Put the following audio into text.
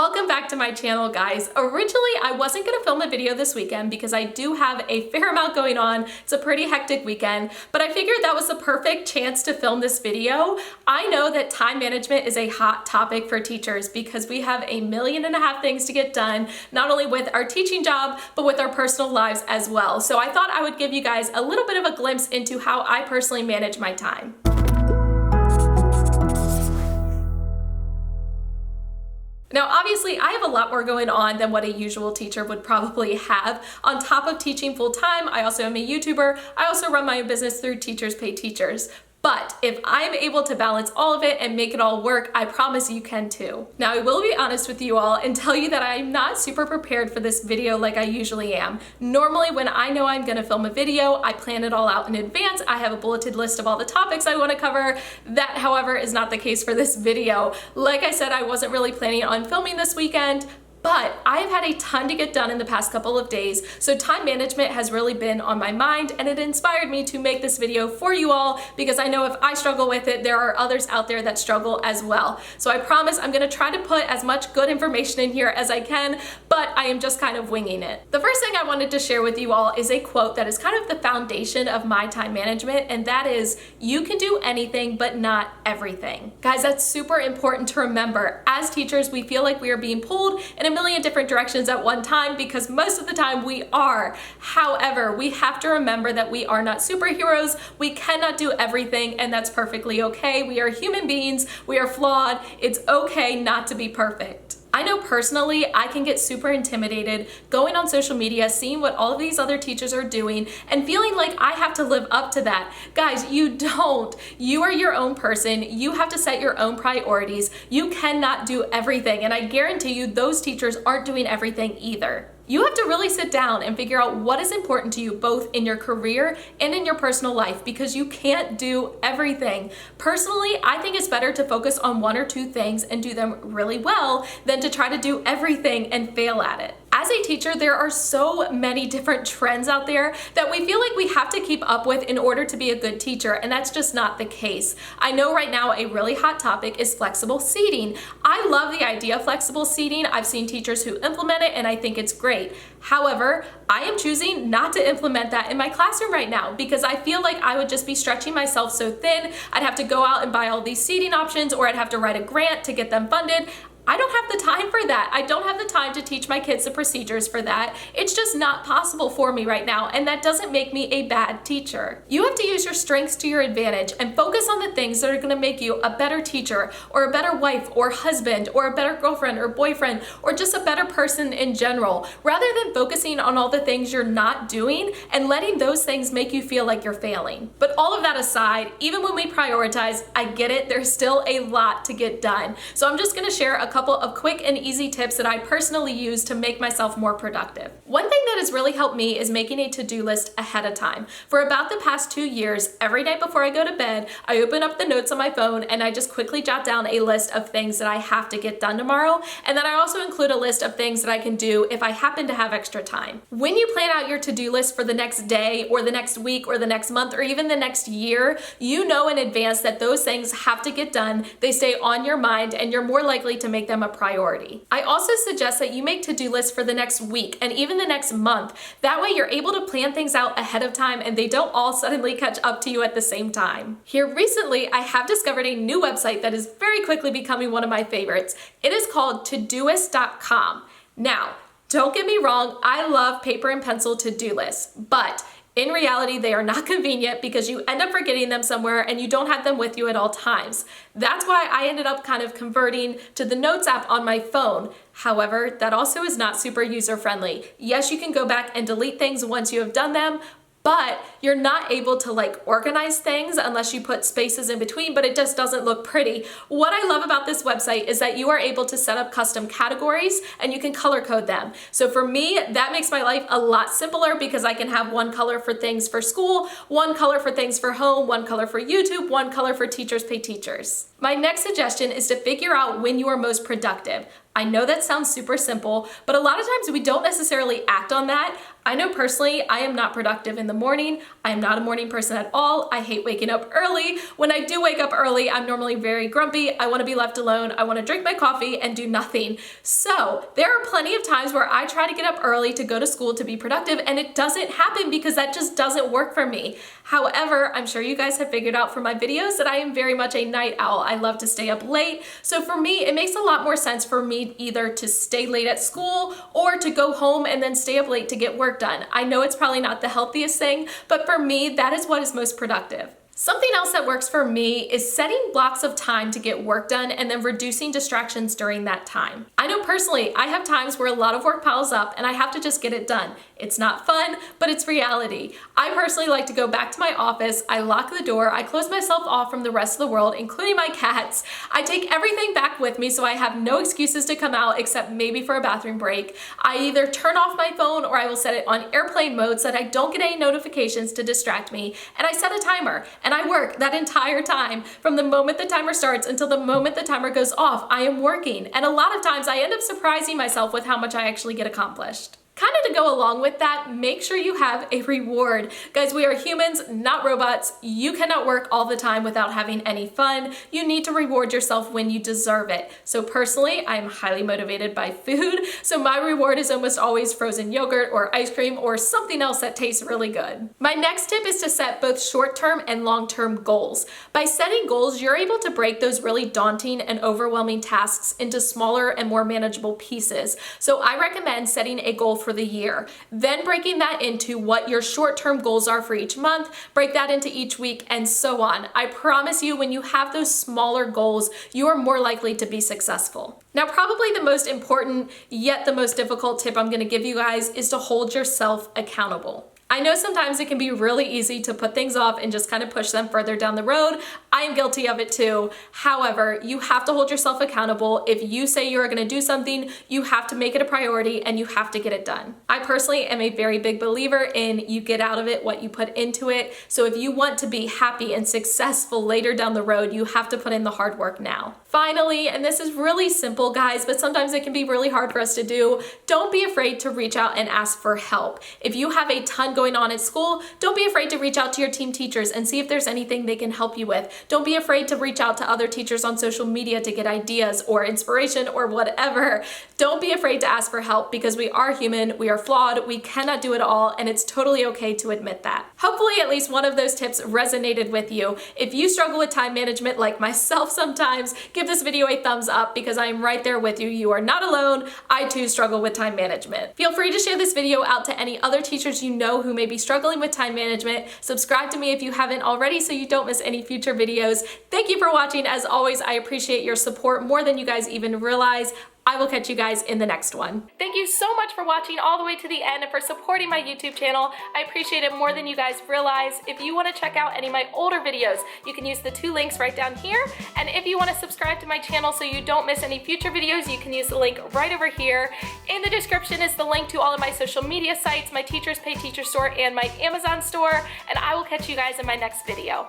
Welcome back to my channel, guys. Originally, I wasn't gonna film a video this weekend because I do have a fair amount going on. It's a pretty hectic weekend, but I figured that was the perfect chance to film this video. I know that time management is a hot topic for teachers because we have 1.5 million things to get done, not only with our teaching job, but with our personal lives as well. So I thought I would give you guys a little bit of a glimpse into how I personally manage my time. Now, obviously, I have a lot more going on than what a usual teacher would probably have. On top of teaching full-time, I also am a YouTuber. I also run my own business through Teachers Pay Teachers. But if I'm able to balance all of it and make it all work, I promise you can too. Now, I will be honest with you all and tell you that I'm not super prepared for this video like I usually am. Normally, when I know I'm gonna film a video, I plan it all out in advance. I have a bulleted list of all the topics I wanna cover. That, however, is not the case for this video. Like I said, I wasn't really planning on filming this weekend, but I've had a ton to get done in the past couple of days, so time management has really been on my mind, and it inspired me to make this video for you all because I know if I struggle with it, there are others out there that struggle as well. So I promise I'm gonna try to put as much good information in here as I can, but I am just kind of winging it. The first thing I wanted to share with you all is a quote that is kind of the foundation of my time management, and that is, "You can do anything, but not everything." Guys, that's super important to remember. As teachers, we feel like we are being pulled in a million different directions at one time because most of the time we are. However, we have to remember that we are not superheroes. We cannot do everything, and that's perfectly okay. We are human beings. We are flawed. It's okay not to be perfect. I know personally, I can get super intimidated going on social media, seeing what all of these other teachers are doing, and feeling like I have to live up to that. Guys, you don't. You are your own person. You have to set your own priorities. You cannot do everything, and I guarantee you those teachers aren't doing everything either. You have to really sit down and figure out what is important to you both in your career and in your personal life because you can't do everything. Personally, I think it's better to focus on one or two things and do them really well than to try to do everything and fail at it. As a teacher, there are so many different trends out there that we feel like we have to keep up with in order to be a good teacher, and that's just not the case. I know right now a really hot topic is flexible seating. I love the idea of flexible seating. I've seen teachers who implement it, and I think it's great. However, I am choosing not to implement that in my classroom right now because I feel like I would just be stretching myself so thin. I'd have to go out and buy all these seating options, or I'd have to write a grant to get them funded. I don't have the time for that. I don't have the time to teach my kids the procedures for that. It's just not possible for me right now, and that doesn't make me a bad teacher. You have to use your strengths to your advantage and focus on the things that are gonna make you a better teacher or a better wife or husband or a better girlfriend or boyfriend or just a better person in general, rather than focusing on all the things you're not doing and letting those things make you feel like you're failing. But all of that aside, even when we prioritize, I get it, there's still a lot to get done. So I'm just gonna share a couple of quick and easy tips that I personally use to make myself more productive. One thing that has really helped me is making a to-do list ahead of time. For about the past 2 years, every night before I go to bed, I open up the notes on my phone and I just quickly jot down a list of things that I have to get done tomorrow. And then I also include a list of things that I can do if I happen to have extra time. When you plan out your to-do list for the next day or the next week or the next month or even the next year, you know in advance that those things have to get done. They stay on your mind and you're more likely to make them a priority. I also suggest that you make to-do lists for the next week and even the next month. That way you're able to plan things out ahead of time and they don't all suddenly catch up to you at the same time. Here recently, I have discovered a new website that is very quickly becoming one of my favorites. It is called Todoist.com. Now, don't get me wrong, I love paper and pencil to-do lists, but in reality, they are not convenient because you end up forgetting them somewhere and you don't have them with you at all times. That's why I ended up kind of converting to the Notes app on my phone. However, that also is not super user-friendly. Yes, you can go back and delete things once you have done them, but you're not able to organize things unless you put spaces in between, but it just doesn't look pretty. What I love about this website is that you are able to set up custom categories and you can color code them. So for me, that makes my life a lot simpler because I can have one color for things for school, one color for things for home, one color for YouTube, one color for Teachers Pay Teachers. My next suggestion is to figure out when you are most productive. I know that sounds super simple, but a lot of times we don't necessarily act on that. I know personally, I am not productive in the morning. I am not a morning person at all. I hate waking up early. When I do wake up early, I'm normally very grumpy. I want to be left alone. I want to drink my coffee and do nothing. So there are plenty of times where I try to get up early to go to school to be productive, and it doesn't happen because that just doesn't work for me. However, I'm sure you guys have figured out from my videos that I am very much a night owl. I love to stay up late. So for me, it makes a lot more sense for me either to stay late at school or to go home and then stay up late to get work done. I know it's probably not the healthiest thing, but for me, that is what is most productive. Something else that works for me is setting blocks of time to get work done and then reducing distractions during that time. I know personally, I have times where a lot of work piles up and I have to just get it done. It's not fun, but it's reality. I personally like to go back to my office, I lock the door, I close myself off from the rest of the world, including my cats. I take everything back with me so I have no excuses to come out except maybe for a bathroom break. I either turn off my phone or I will set it on airplane mode so that I don't get any notifications to distract me, and I set a timer. And I work that entire time. From the moment the timer starts until the moment the timer goes off, I am working. And a lot of times I end up surprising myself with how much I actually get accomplished. Kind of to go along with that, make sure you have a reward. Guys, we are humans, not robots. You cannot work all the time without having any fun. You need to reward yourself when you deserve it. So personally, I'm highly motivated by food. So my reward is almost always frozen yogurt or ice cream or something else that tastes really good. My next tip is to set both short-term and long-term goals. By setting goals, you're able to break those really daunting and overwhelming tasks into smaller and more manageable pieces. So I recommend setting a goal for the year, then breaking that into what your short-term goals are for each month, break that into each week, and so on. I promise you, when you have those smaller goals, you are more likely to be successful. Now, probably the most important, yet the most difficult tip I'm going to give you guys is to hold yourself accountable. I know sometimes it can be really easy to put things off and just kind of push them further down the road. I am guilty of it too. However, you have to hold yourself accountable. If you say you're gonna do something, you have to make it a priority and you have to get it done. I personally am a very big believer in you get out of it what you put into it. So if you want to be happy and successful later down the road, you have to put in the hard work now. Finally, and this is really simple, guys, but sometimes it can be really hard for us to do, don't be afraid to reach out and ask for help. If you have a ton going on at school, don't be afraid to reach out to your team teachers and see if there's anything they can help you with. Don't be afraid to reach out to other teachers on social media to get ideas or inspiration or whatever. Don't be afraid to ask for help because we are human, we are flawed, we cannot do it all, and it's totally okay to admit that. Hopefully at least one of those tips resonated with you. If you struggle with time management like myself sometimes, give this video a thumbs up because I am right there with you. You are not alone. I too struggle with time management. Feel free to share this video out to any other teachers you know who may be struggling with time management. Subscribe to me if you haven't already so you don't miss any future videos. Thank you for watching. As always, I appreciate your support more than you guys even realize. I will catch you guys in the next one. Thank you so much for watching all the way to the end and for supporting my YouTube channel. I appreciate it more than you guys realize. If you want to check out any of my older videos, you can use the 2 links right down here. And if you want to subscribe to my channel so you don't miss any future videos, you can use the link right over here. In the description is the link to all of my social media sites, my Teachers Pay Teacher store, and my Amazon store. And I will catch you guys in my next video.